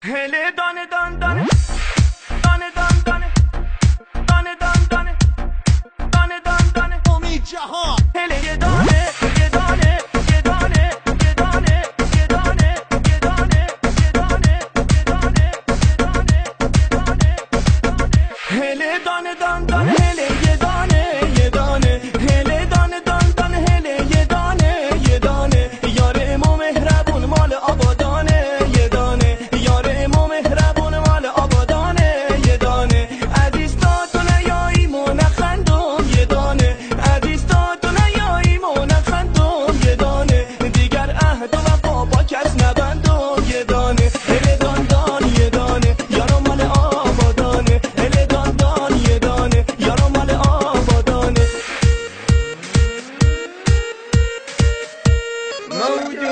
هله دانه دان دانه دانه دان دانه دانه دان دانه دانه دان دانه امید جهان هله یه دانه یه دانه یه دانه یه دانه یه دانه یه دانه یه دانه یه دانه یه دانه یه دانه هله دانه دان دانه هله یه دانه یه دانه هله دانه دان دانه هله یه دانه یه دانه یار امام مهربون مال آبادانه یه دانه یار امام مهربون مال آبادانه یه دانه عزیزتاتون یاییم و نخندم یه دانه عزیزتاتون یاییم و نخندم یه دانه دیگر عهد و وفا با کس نبندم یه دانه هله دان دان یه دانه یارم مال آبادانه هله دان دان یه دانه یارم مال آبادانه موجود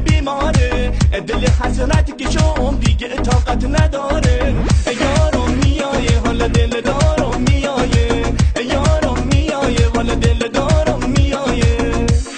بیماره دل حسرت که شوم دیگه طاقت نداره یارم میایه حالا دل دارم میایه یارم میایه حالا دل دارم میایه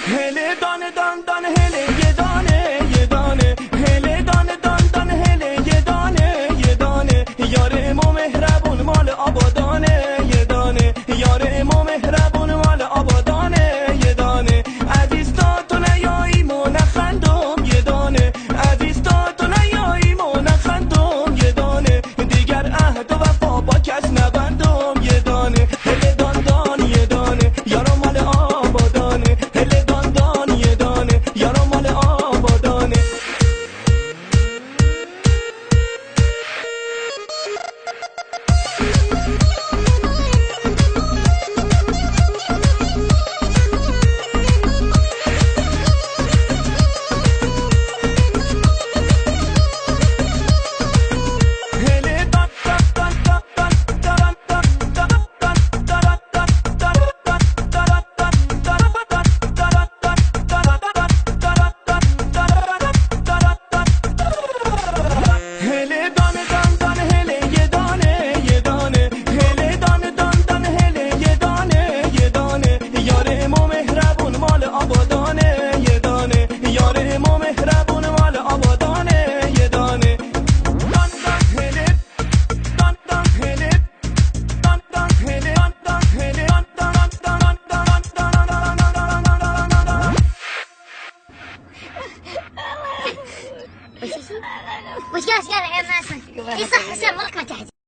هله دانه دان دانه هله یه دانه یه دانه هله دانه دان دانه هله یه دانه یه دانه یار امام مهربون مال آبادانه یه دانه یار امام مهربون مال آبادانه یه دانه عزیزتاتون یاییم و نخندم یه دانه عزیزتاتون یاییم و نخندم یه دانه دیگر عهد و وفا با کس نبندم یه دانه هله دان دان یه دانه یارم مال آبادانه هله دان دان یه دانه یارم مال آبادانه وش قال يا ناس؟ يصح عشان مرك ما تحزن.